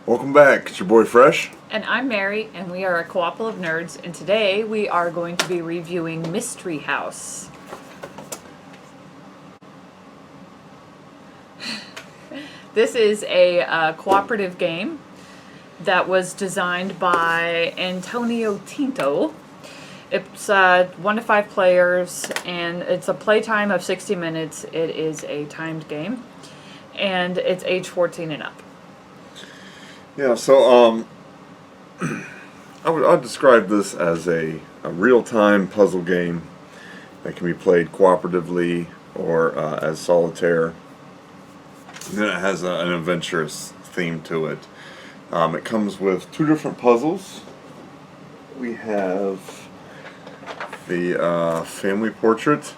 Welcome back. It's your boy Fresh. And I'm Mary, and we are a Co-ople of nerds, and today we are going to be reviewing Mystery House. This is a cooperative game that was designed by Antonio Tinto. It's 1 to 5 players, and it's a playtime of 60 minutes. It is a timed game, and it's age 14 and up. Yeah, so I'd describe this as a real-time puzzle game that can be played cooperatively or as solitaire. And then it has an adventurous theme to it. It comes with 2 different puzzles. We have the family portrait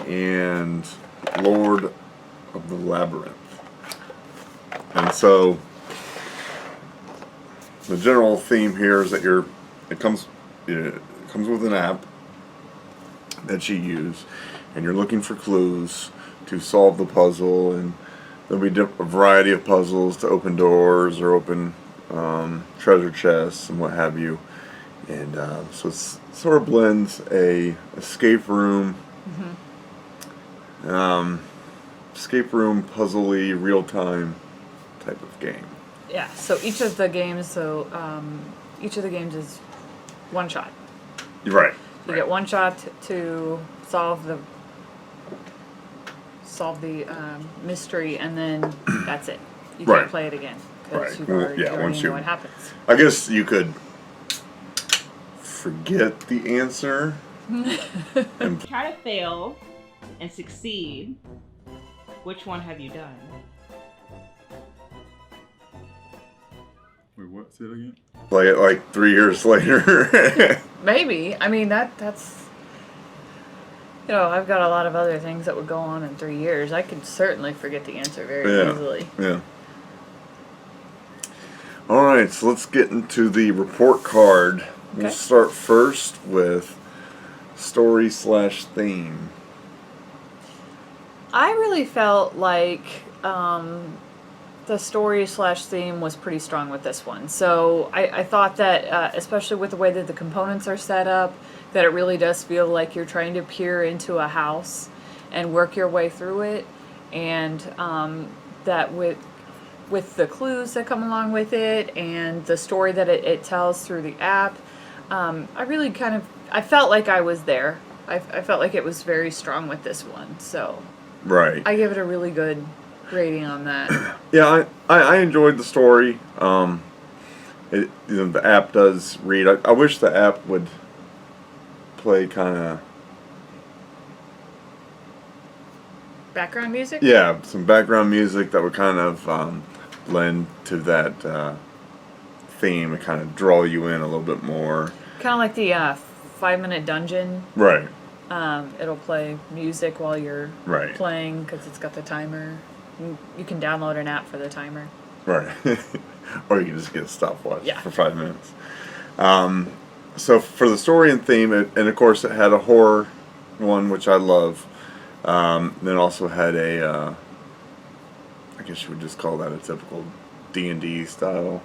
and Lord of the Labyrinth. And so the general theme here is that it comes with an app that you use, and you're looking for clues to solve the puzzle, and there'll be a variety of puzzles to open doors or open treasure chests and what have you. And so it sort of blends a escape room, puzzly, real-time type of game. Yeah. So each of the games, is one shot. Right. You get one shot to solve the mystery, and then that's it. You can't play it again because you already know what happens. I guess you could forget the answer and try to fail and succeed. Which one have you done? Wait, what? Say it again? Play it like 3 years later. Maybe. I mean, that's... I've got a lot of other things that would go on in 3 years. I could certainly forget the answer very easily. Yeah. Alright, so let's get into the report card. Okay. We'll start first with story/theme. I really felt like the story/theme was pretty strong with this one. So I thought that, especially with the way that the components are set up, that it really does feel like you're trying to peer into a house and work your way through it, and that with the clues that come along with it and the story that it tells through the app, I felt like I was there. I felt like it was very strong with this one. So right, I give it a really good rating on that. Yeah, I enjoyed the story. The app does read. I wish the app would play kind of background music. Yeah, some background music that would kind of blend to that theme and kind of draw you in a little bit more. Kind of like the 5-minute dungeon. Right. It'll play music while you're playing because it's got the timer. You can download an app for the timer. Right. Or you can just get a stopwatch for 5 minutes. So for the story and theme, and of course it had a horror one, which I love. Then also had I guess you would just call that a typical D&D style.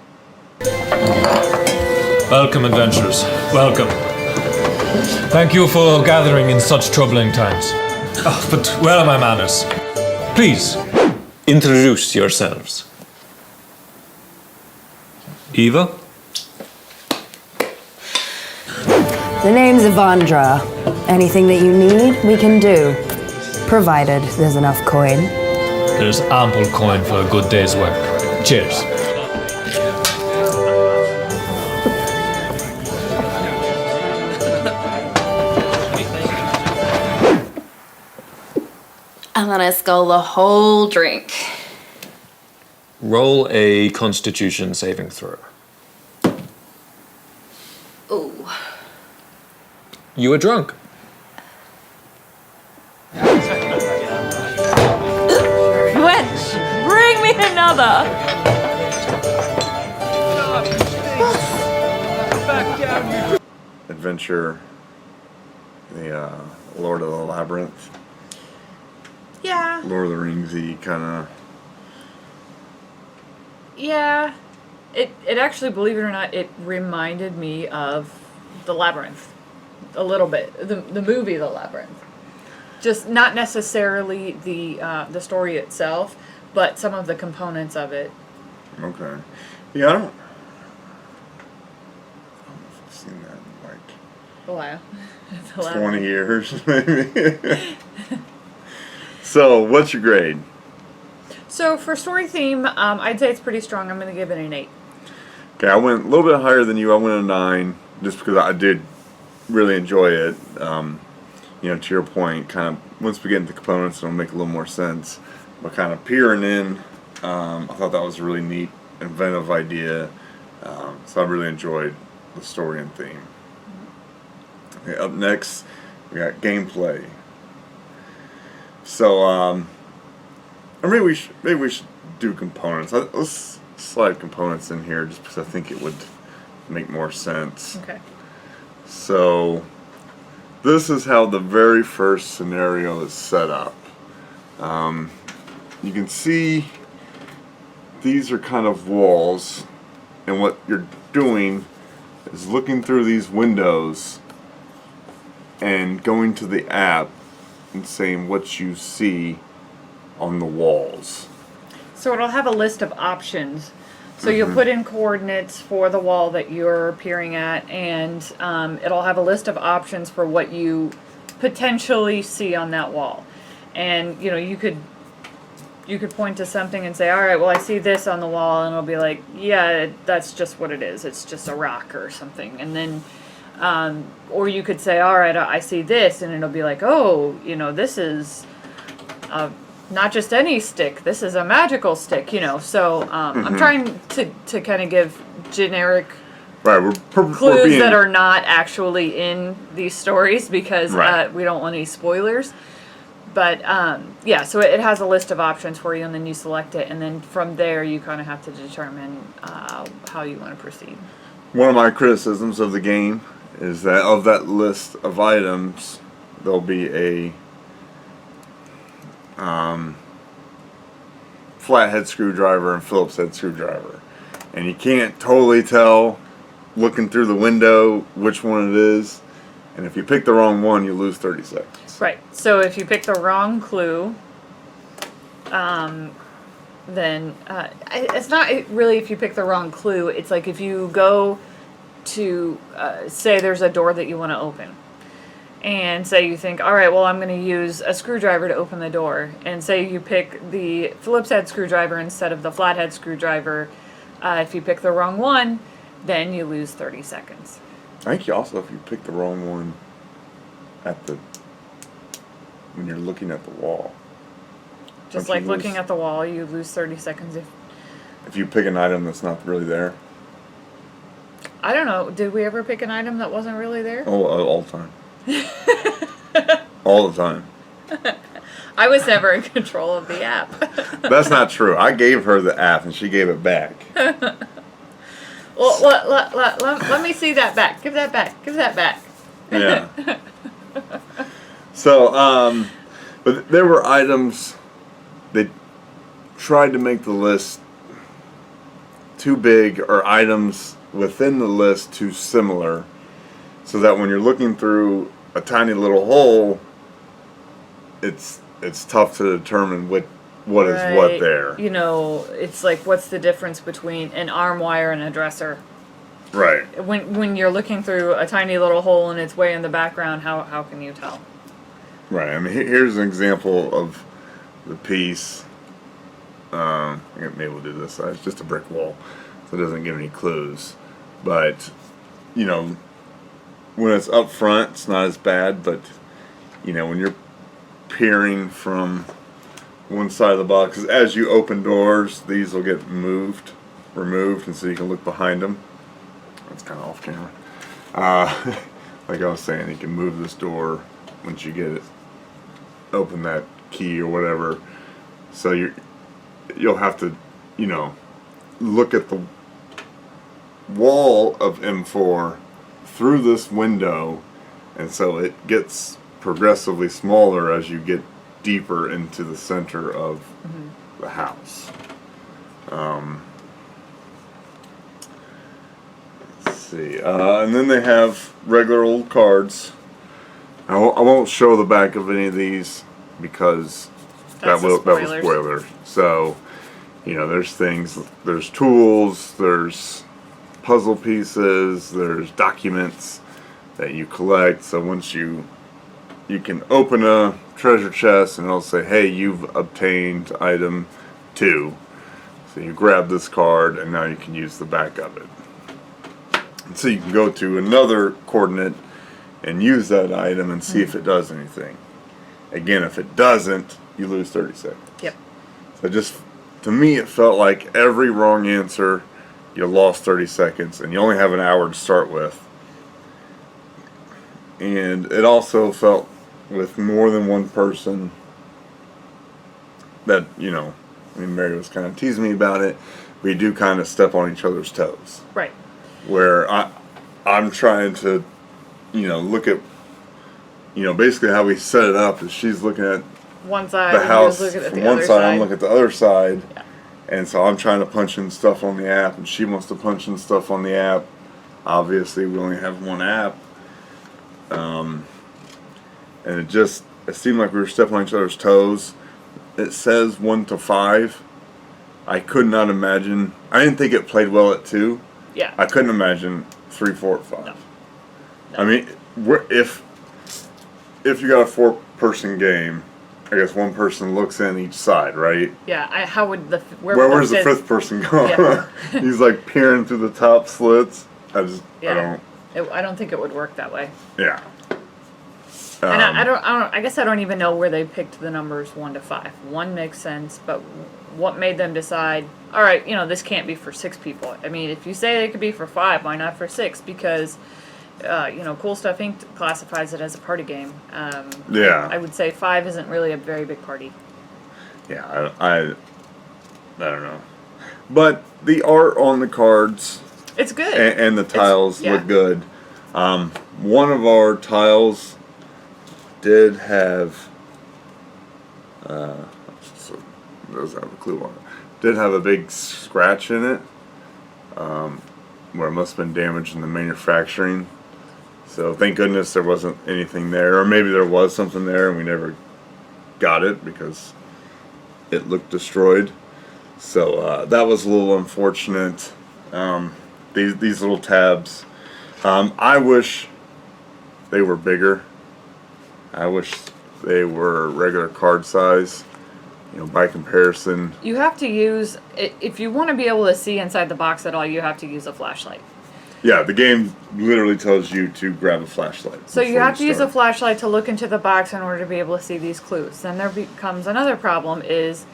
Welcome, adventurers. Welcome. Thank you for gathering in such troubling times. Oh, but where are my manners? Please, introduce yourselves. Eva? The name's Evandra. Anything that you need, we can do. Provided there's enough coin. There's ample coin for a good day's work. Cheers. I'm gonna scull the whole drink. Roll a Constitution saving throw. Ooh. You are drunk. Wench, bring me another. Adventure, the Lord of the Labyrinth. Yeah. Lord of the Ringsy kind of Yeah, it actually, believe it or not, it reminded me of The Labyrinth a little bit. The movie The Labyrinth. Just not necessarily the story itself, but some of the components of it. Okay. Yeah, I don't know if I've seen that in like A while. 20 years, maybe. So, what's your grade? So for story theme, I'd say it's pretty strong. I'm going to give it an 8. Okay, I went a little bit higher than you. I went a 9, just because I did really enjoy it. You know, to your point, kind of once we get into components, it'll make a little more sense. But kind of peering in, I thought that was a really neat, inventive idea. So I really enjoyed the story and theme. Okay, up next, we got gameplay. So, maybe we should do components. Let's slide components in here just because I think it would make more sense. Okay. So, this is how the very first scenario is set up. You can see these are kind of walls, and what you're doing is looking through these windows and going to the app and saying what you see on the walls. So it'll have a list of options. So you'll put in coordinates for the wall that you're peering at, and it'll have a list of options for what you potentially see on that wall. And you know, you could point to something and say, all right, well, I see this on the wall, and it'll be like, yeah, that's just what it is. It's just a rock or something. And then, or you could say, all right, I see this, and it'll be like, oh, you know, this is not just any stick. This is a magical stick, you know. So I'm trying to kind of give generic Right, we're clues being, that are not actually in these stories because Right. we don't want any spoilers. But yeah, so it has a list of options for you, and then you select it, and then from there you kind of have to determine how you want to proceed. One of my criticisms of the game is that of that list of items, there'll be a flathead screwdriver and Phillips head screwdriver, and you can't totally tell looking through the window which one it is, and if you pick the wrong one, you lose 30 seconds. Right. So if you pick the wrong clue, then it's not really if you pick the wrong clue. It's like if you go to say there's a door that you want to open, and say you think, all right, well, I'm going to use a screwdriver to open the door, and say you pick the Phillips head screwdriver instead of the flathead screwdriver. If you pick the wrong one, then you lose 30 seconds. I think you also, if you pick the wrong one when you're looking at the wall. Just Don't like you looking lose- at the wall, you lose 30 seconds. If you pick an item that's not really there. I don't know, did we ever pick an item that wasn't really there? Oh, all the time. All the time. I was never in control of the app. That's not true. I gave her the app and she gave it back. Well, let me see that back. Give that back. Give that back. Yeah. So, but there were items, they tried to make the list too big, or items within the list too similar, so that when you're looking through a tiny little hole, it's tough to determine what is what Right. there. You know, it's like, what's the difference between an arm wire and a dresser? Right. When you're looking through a tiny little hole and it's way in the background, how can you tell? Right. I mean, here's an example of the piece. Maybe we'll do this side. It's just a brick wall, so it doesn't give any clues. But, you know, when it's up front, it's not as bad. But, you know, when you're peering from one side of the box, 'cause as you open doors, these will get removed, and so you can look behind them. That's kind of off camera. Like I was saying, you can move this door once you get it, open that key or whatever. So you'll have to, you know, look at the wall of M4 through this window, and so it gets progressively smaller as you get deeper into the center of the house. see. And then they have regular old cards. I won't show the back of any of these because That's that was spoilers. spoiler. So, there's things, there's tools, there's puzzle pieces, there's documents that you collect. So once you can open a treasure chest and it'll say, hey, you've obtained item 2. So you grab this card and now you can use the back of it. And so you can go to another coordinate and use that item and see if it does anything. Again, if it doesn't, you lose 30 seconds. Yep. So just, to me, it felt like every wrong answer, you lost 30 seconds, and you only have an hour to start with. And it also felt with more than one person that, Mary was kind of teasing me about it. We do kind of step on each other's toes. Right. Where I'm trying to, look at, basically how we set it up is she's looking at One side, the and house you're looking at from the one other side, I'm looking at the other side. Yeah. And so I'm trying to punch in stuff on the app, and she wants to punch in stuff on the app. Obviously, we only have one app. And it seemed like we were stepping on each other's toes. It says 1 to 5. I could not imagine. I didn't think it played well at 2. Yeah. I couldn't imagine 3, 4, 5. No. I mean, if you got a 4-person game, I guess one person looks in each side, right? Yeah. How would Where's the 5th person go? Yeah. He's like peering through the top slits. Yeah. I don't think it would work that way. Yeah. And I guess I don't even know where they picked the numbers 1 to 5. 1 makes sense, but what made them decide, all right, this can't be for 6 people. I mean, if you say it could be for 5, why not for 6? Because, Cool Stuff Inc. classifies it as a party game. Yeah. I would say 5 isn't really a very big party. Yeah, I don't know. But the art on the cards It's good. and the tiles yeah. look good. One of our tiles did have does have a clue on it. Did have a big scratch in it, where it must have been damaged in the manufacturing. So thank goodness there wasn't anything there, or maybe there was something there and we never got it because it looked destroyed. So that was a little unfortunate. These little tabs, I wish they were bigger. I wish they were regular card size, by comparison. You have to use, if you want to be able to see inside the box at all, you have to use a flashlight. Yeah, the game literally tells you to grab a flashlight. So you before have to use a start. flashlight to look into the box in order to be able to see these clues. Then there becomes another problem is,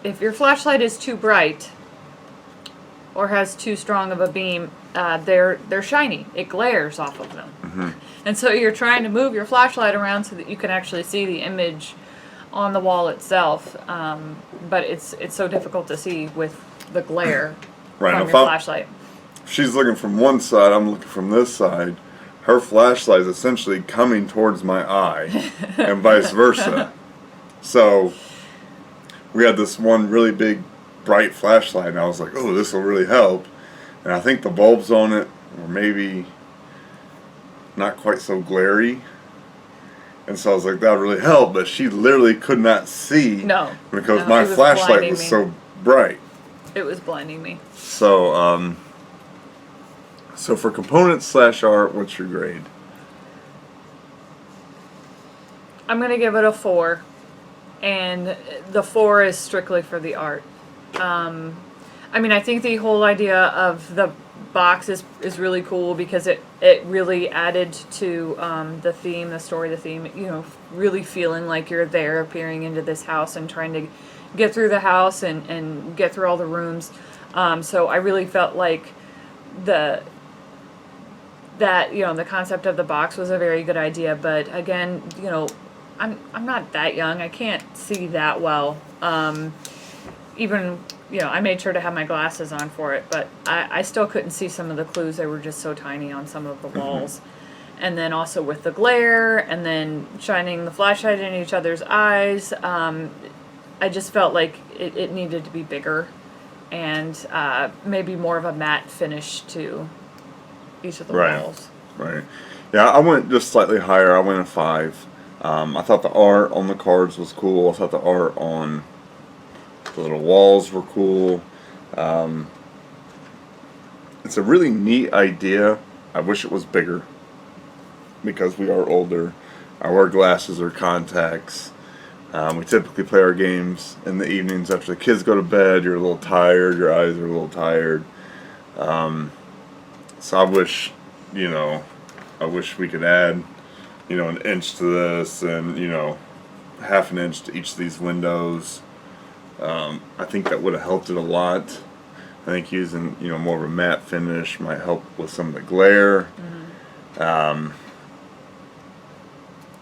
if your flashlight is too bright or has too strong of a beam, they're shiny. It glares off of them. Mm-hmm. And so you're trying to move your flashlight around so that you can actually see the image on the wall itself. But it's so difficult to see with the glare Right, from if your I'm- flashlight. If she's looking from one side, I'm looking from this side. Her flashlight is essentially coming towards my eye, and vice versa. So we had this one really big, bright flashlight, and I was like, "Oh, this will really help." And I think the bulbs on it were maybe not quite so glary, and so I was like, "That would really help." But she literally could not see because No, my it was flashlight blinding was me. so bright. It was blinding me. So, so for components / art, what's your grade? I'm going to give it a 4. And the 4 is strictly for the art. I mean, I think the whole idea of the box is really cool because it really added to the theme, the story, the theme, really feeling like you're there, peering into this house and trying to get through the house and get through all the rooms. So I really felt like the concept of the box was a very good idea. But again, I'm not that young. I can't see that well. Even, I made sure to have my glasses on for it, but I still couldn't see some of the clues. They were just so tiny on some of the walls. And then also with the glare and then shining the flashlight in each other's eyes, I just felt like it needed to be bigger. and maybe more of a matte finish to each of the Right. walls. Right. Yeah, I went just slightly higher. I went a 5. I thought the art on the cards was cool. I thought the art on the little walls were cool. It's a really neat idea. I wish it was bigger because we are older. I wear glasses or contacts. We typically play our games in the evenings after the kids go to bed. You're a little tired. Your eyes are a little tired. So I wish, I wish we could add, an inch to this and, half an inch to each of these windows. I think that would have helped it a lot. I think using, more of a matte finish might help with some of the glare.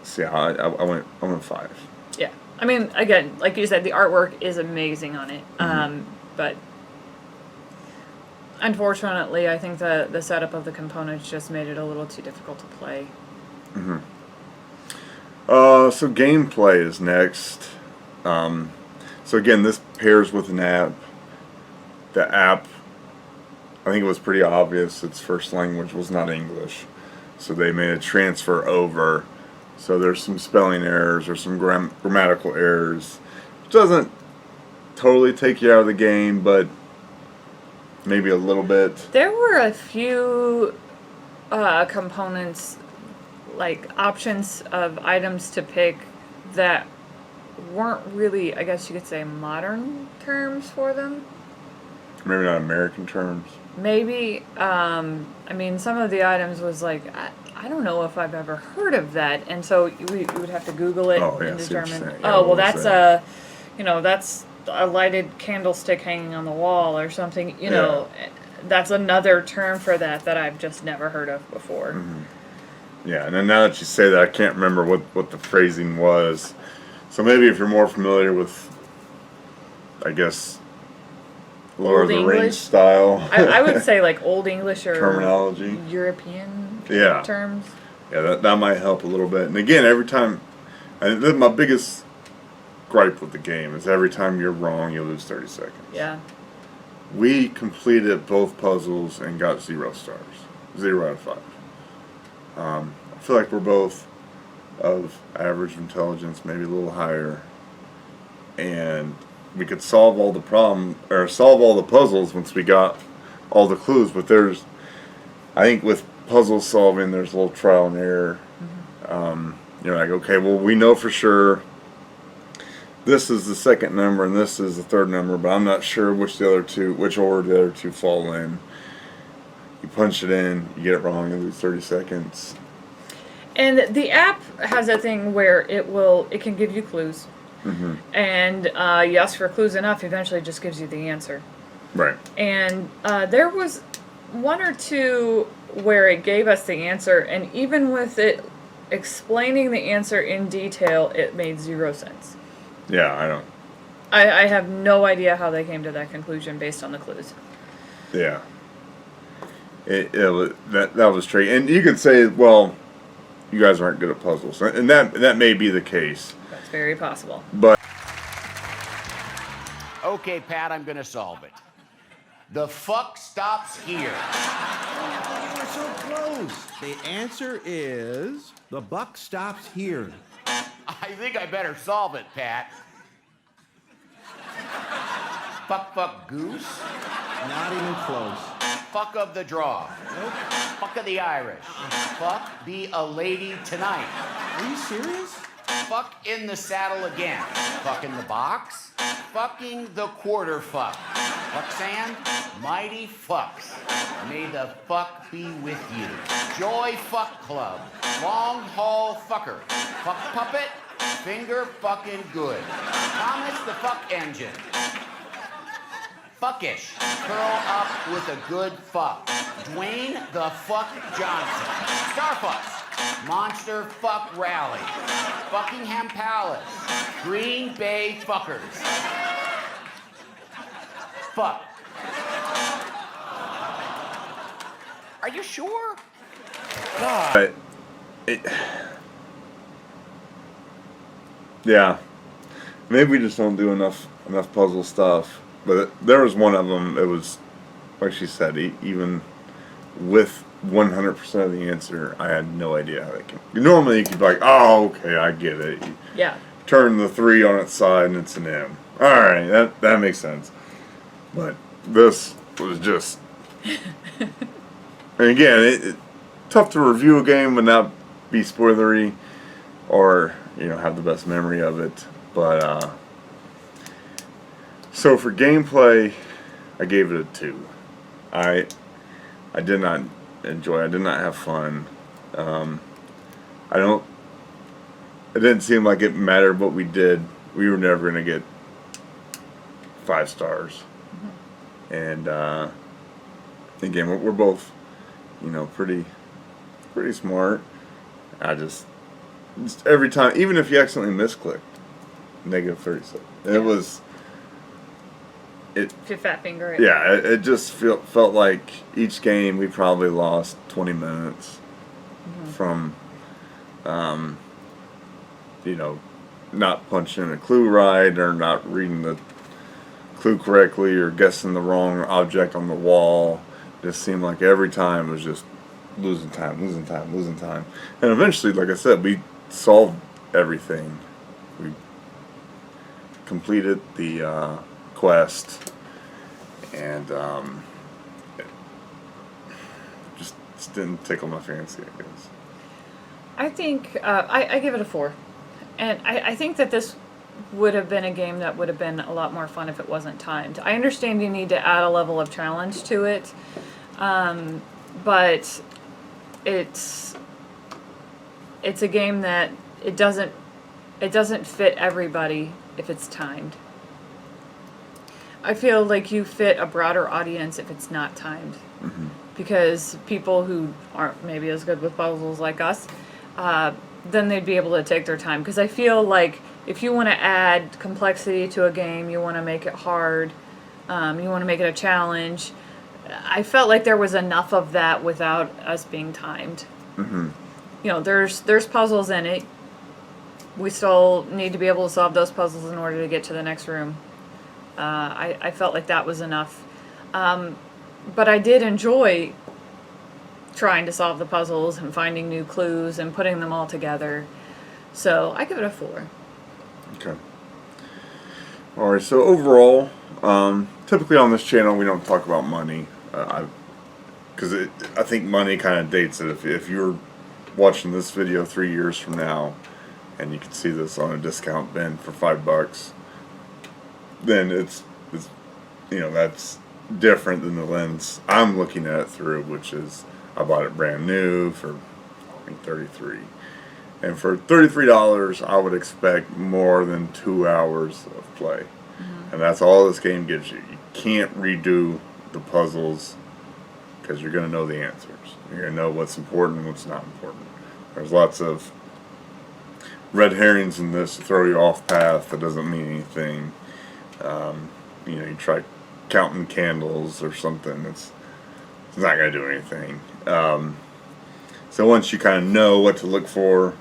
So yeah, I went 5. Yeah. I mean, again, like you said, the artwork is amazing on it. But unfortunately, I think the setup of the components just made it a little too difficult to play. So gameplay is next. So again, this pairs with an app. The app, I think it was pretty obvious its first language was not English. So they made a transfer over. So there's some spelling errors or some grammatical errors. Which doesn't totally take you out of the game, but maybe a little bit. There were a few components, like options of items to pick that weren't really, I guess you could say, modern terms for them. Maybe not American terms. Maybe, I mean, some of the items was like, I don't know if I've ever heard of that, and so we would have to Google it Oh, yeah, and I see what you're determine. saying. Yeah, Oh, what well, was that's that's a lighted candlestick hanging on the wall or something. That's another term for that I've just never heard of before. Yeah, and then now that you say that, I can't remember what the phrasing was. So maybe if you're more familiar with, I guess, Lord of the English? Rings style. I would say like Old English or Terminology. European Yeah. terms. Yeah, that might help a little bit. And again, every time, my biggest gripe with the game is every time you're wrong, you lose 30 seconds. Yeah. We completed both puzzles and got 0 stars. 0 out of 5. I feel like we're both of average intelligence, maybe a little higher. And we could solve all the puzzles once we got all the clues. But I think with puzzle solving, there's a little trial and error. You're like, okay, well, we know for sure this is the second number and this is the third number, but I'm not sure which order the other two fall in. You punch it in, you get it wrong, you lose 30 seconds. And the app has a thing where it can give you clues. And you ask for clues enough, eventually it just gives you the answer. Right. And there was one or two where it gave us the answer, and even with it explaining the answer in detail, it made 0 sense. Yeah, I have no idea how they came to that conclusion based on the clues. Yeah. That was tricky. And you could say, well, you guys aren't good at puzzles. And that may be the case. That's very possible. But Okay, Pat, I'm gonna solve it. The fuck stops here. We're so close. The answer is the buck stops here. I think I better solve it, Pat. Fuck goose. Not even close. Fuck of the draw. Nope. Fuck of the Irish. Fuck be a lady tonight. Are you serious? Fuck in the saddle again. Fuck in the box. Fucking the quarter fuck. Fuck sand. Mighty fucks. May the fuck be with you. Joy fuck club. Long haul fucker. Fuck puppet. Finger fucking good. Thomas the fuck engine. Fuckish. Curl up with a good fuck. Dwayne the fuck Johnson. Starfucks. Monster fuck rally. Buckingham Palace. Green Bay fuckers. Fuck. Are you sure? God. Yeah. Maybe we just don't do enough puzzle stuff. But there was one of them. It was like she said, even with 100% of the answer, I had no idea how that came. Normally, you could be like, "Oh, okay, I get it." You Yeah. turn the 3 on its side, and it's an M. All right, that makes sense. But this was just, and again, it tough to review a game and not be spoilery, or have the best memory of it. But so for gameplay, I gave it a 2. I did not enjoy. I did not have fun. It didn't seem like it mattered what we did. We were never gonna get 5 stars. And again, we're both, pretty smart. I just every time, even if you accidentally misclicked, -37. It was. Your fat finger. Right? Yeah, it just felt like each game we probably lost 20 minutes from, not punching in a clue right, or not reading the clue correctly, or guessing the wrong object on the wall. It just seemed like every time it was just losing time. And eventually, like I said, we solved everything. We completed the quest, and it just didn't tickle my fancy, I guess. I think I give it a 4, and I think that this would have been a game that would have been a lot more fun if it wasn't timed. I understand you need to add a level of challenge to it, but it's a game that it doesn't fit everybody if it's timed. I feel like you fit a broader audience if it's not timed. Because people who aren't maybe as good with puzzles like us, then they'd be able to take their time. Because I feel like if you want to add complexity to a game, you want to make it hard, you want to make it a challenge, I felt like there was enough of that without us being timed. There's puzzles in it. We still need to be able to solve those puzzles in order to get to the next room. I felt like that was enough. But I did enjoy trying to solve the puzzles and finding new clues and putting them all together. So I give it a 4. Okay. All right. So overall, typically on this channel we don't talk about money, because I think money kind of dates it. If you're watching this video 3 years from now, and you can see this on a discount bin for $5, then it's that's different than the lens I'm looking at it through, which is I bought it brand new for I think $33. And for $33, I would expect more than 2 hours of play. And that's all this game gives you. You can't redo the puzzles because you're going to know the answers. You're going to know what's important and what's not important. There's lots of red herrings in this to throw you off path that doesn't mean anything. You try counting candles or something. It's not going to do anything. So once you kind of know what to look for,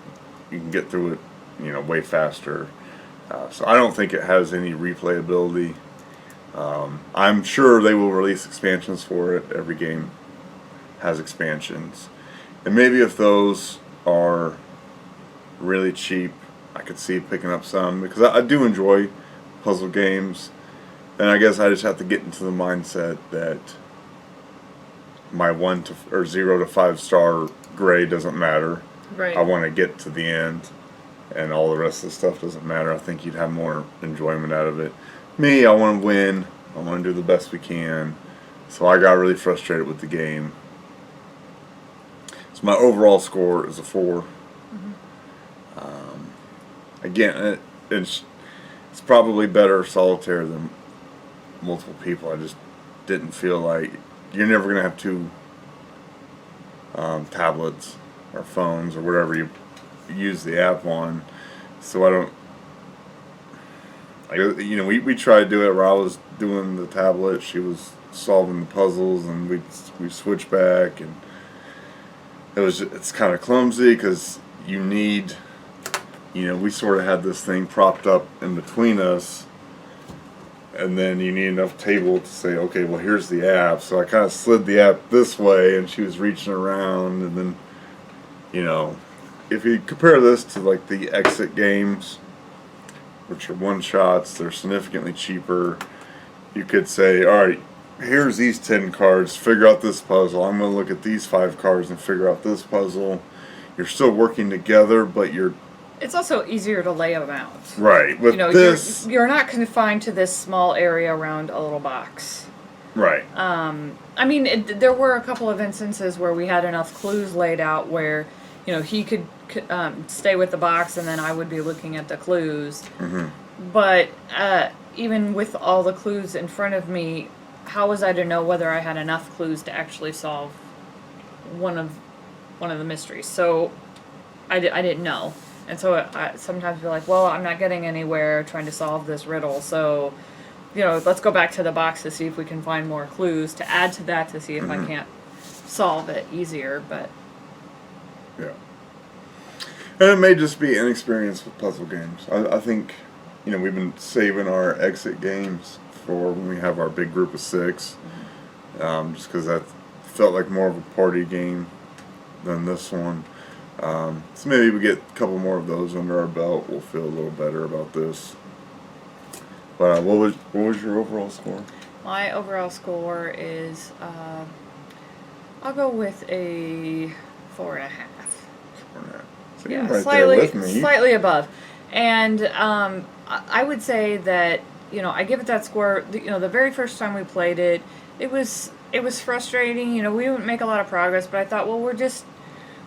you can get through it, way faster. So I don't think it has any replayability. I'm sure they will release expansions for it. Every game has expansions. And maybe if those are really cheap, I could see picking up some, because I do enjoy puzzle games. And I guess I just have to get into the mindset that my 0 to 5 star grade doesn't matter. Right. I want to get to the end, and all the rest of the stuff doesn't matter. I think you'd have more enjoyment out of it. Me, I want to win. I want to do the best we can. So I got really frustrated with the game. So my overall score is a 4. Again, it's probably better solitaire than multiple people. I just didn't feel like you're never going to have 2 tablets or phones or whatever you use the app on. So I don't, we tried to do it where I was doing the tablet, she was solving the puzzles, and we switched back, and it's kind of clumsy because you need, we sort of had this thing propped up in between us, and then you need enough table to say, okay, well, here's the app. So I kind of slid the app this way, and she was reaching around, and then, you know, if you compare this to like the exit games, which are one shots, they're significantly cheaper. You could say, all right, here's these 10 cards, figure out this puzzle. I'm going to look at these 5 cards and figure out this puzzle. You're still working together, but you're... It's also easier to lay them out. Right. With You know, this... you're not confined to this small area around a little box. Right. I mean, there were a couple of instances where we had enough clues laid out where, you know, he could stay with the box and then I would be looking at the clues. Mm-hmm. But even with all the clues in front of me, how was I to know whether I had enough clues to actually solve one of the mysteries? So I didn't know. And so I sometimes feel like, well, I'm not getting anywhere trying to solve this riddle. So, you know, let's go back to the box to see if we can find more clues to add to that to see if I can't solve it easier. But yeah. And it may just be inexperience with puzzle games. I think, you know, we've been saving our exit games for when we have our big group of 6. Just because that felt like more of a party game than this one. So maybe we get a couple more of those under our belt. We'll feel a little better about this. But what was your overall score? my overall score is, I'll go with a 4.5. 4.5. So Yeah, you're right slightly, there with me. slightly above. And I would say that, you know, I give it that score. You know, the very first time we played it, it was frustrating. You know, we didn't make a lot of progress, but I thought, well, we're just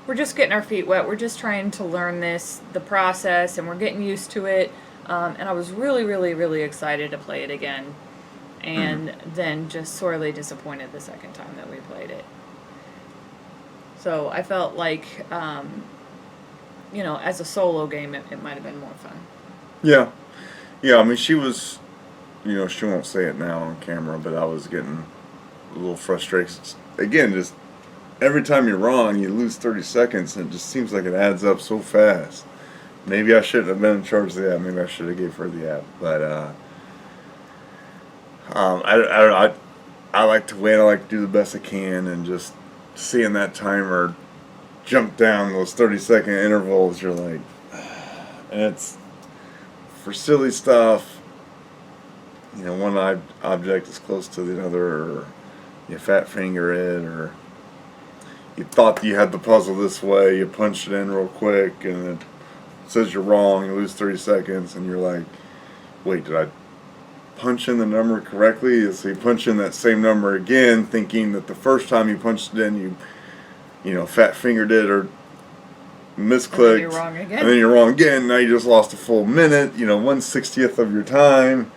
getting our feet wet. We're just trying to learn the process, and we're getting used to it. And I was really, really, really excited to play it again, and then just sorely disappointed the second time that we played it. So I felt like, you know, as a solo game, it might have been more fun. Yeah. Yeah, I mean, she was, you know, she won't say it now on camera, but I was getting a little frustrated. Again, just every time you're wrong, you lose 30 seconds, and it just seems like it adds up so fast. Maybe I shouldn't have been in charge of the app. Maybe I should have gave her the app. But I like to win. I like to do the best I can, and just seeing that timer jump down those 30-second intervals, you're like, and it's for silly stuff. You know, one object is close to the other, or you fat finger it, or you thought you had the puzzle this way, you punched it in real quick, and it says you're wrong, you lose 30 seconds, and you're like, wait, did I punch in the number correctly? So you punch in that same number again, thinking that the first time you punched it in, you know, fat fingered it or misclicked. And then you're wrong again. And then you're wrong again. Now you just lost a full minute, you know, 1/60th of your time,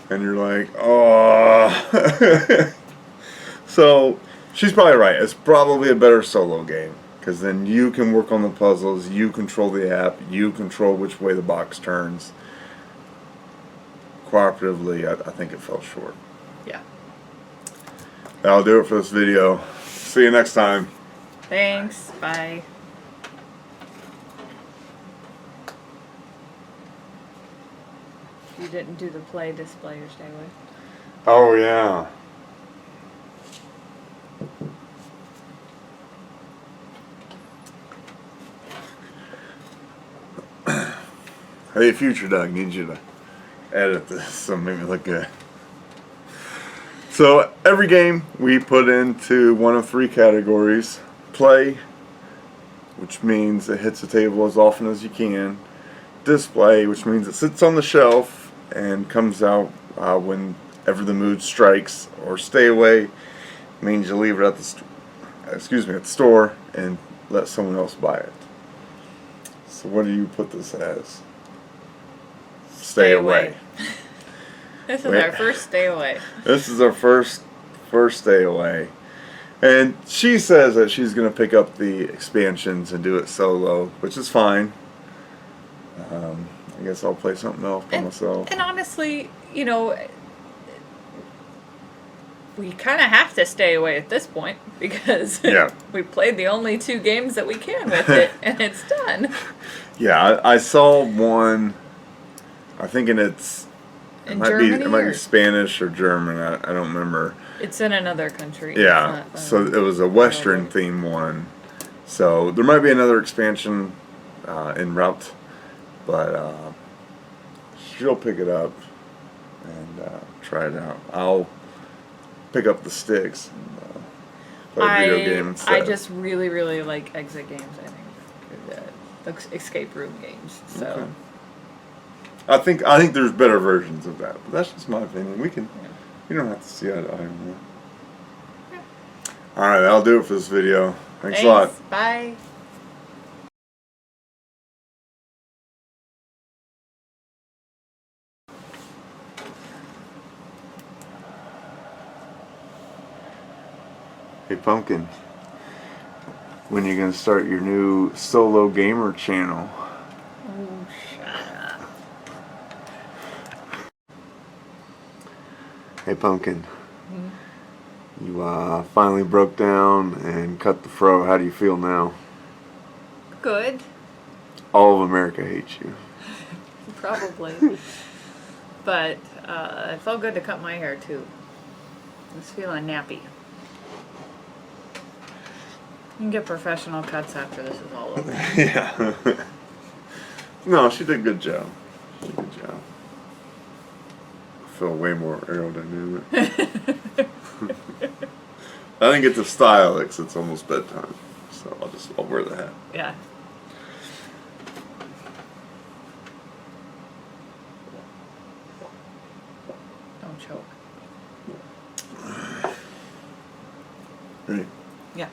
and you're like, oh. So she's probably right. It's probably a better solo game, because then you can work on the puzzles, you control the app, you control which way the box turns. Cooperatively, I think it fell short. Yeah. That'll do it for this video. See you next time. Thanks. Bye. You didn't do the play, display, or stay away. Oh, yeah. Hey, Future Doug, need you to edit this so make me look good. So every game we put into one of 3 categories: play, which means it hits the table as often as you can; display, which means it sits on the shelf and comes out whenever the mood strikes; or stay away means you leave it at the store and let someone else buy it. So what do you put this as? Stay away. This is our first stay away. This is our first stay away. And she says that she's going to pick up the expansions and do it solo, which is fine. I guess I'll play something else by myself. And honestly, you know, we kind of have to stay away at this point, because Yeah. we played the only 2 games that we can with it, and it's done. Yeah, I saw one, I think in its In It Germany? might or- be Spanish or German. I don't remember. It's in another country. Yeah, It's not, so it was a Western World. theme one. So there might be another expansion en route, but she'll pick it up and try it out. I'll pick up the sticks and play a video game instead. I just really, really like exit games. I think escape room games. So. Okay. I think there's better versions of that, but that's just my opinion. You don't have to see eye to eye on that. All right, that'll do it for this video. Thanks a lot. Bye. Hey Pumpkin, when are you gonna start your new solo gamer channel? Oh, shut up. Hey Pumpkin, you finally broke down and cut the fro. How do you feel now? Good. All of America hates you. Probably. But it felt good to cut my hair too. I was feeling nappy. You can get professional cuts after this is all over. Yeah. No, she did a good job. She did a good job. I feel way more aerodynamic. I didn't get to style it because it's almost bedtime. So I'll wear the hat. Yeah. Don't choke. Ready? Yeah.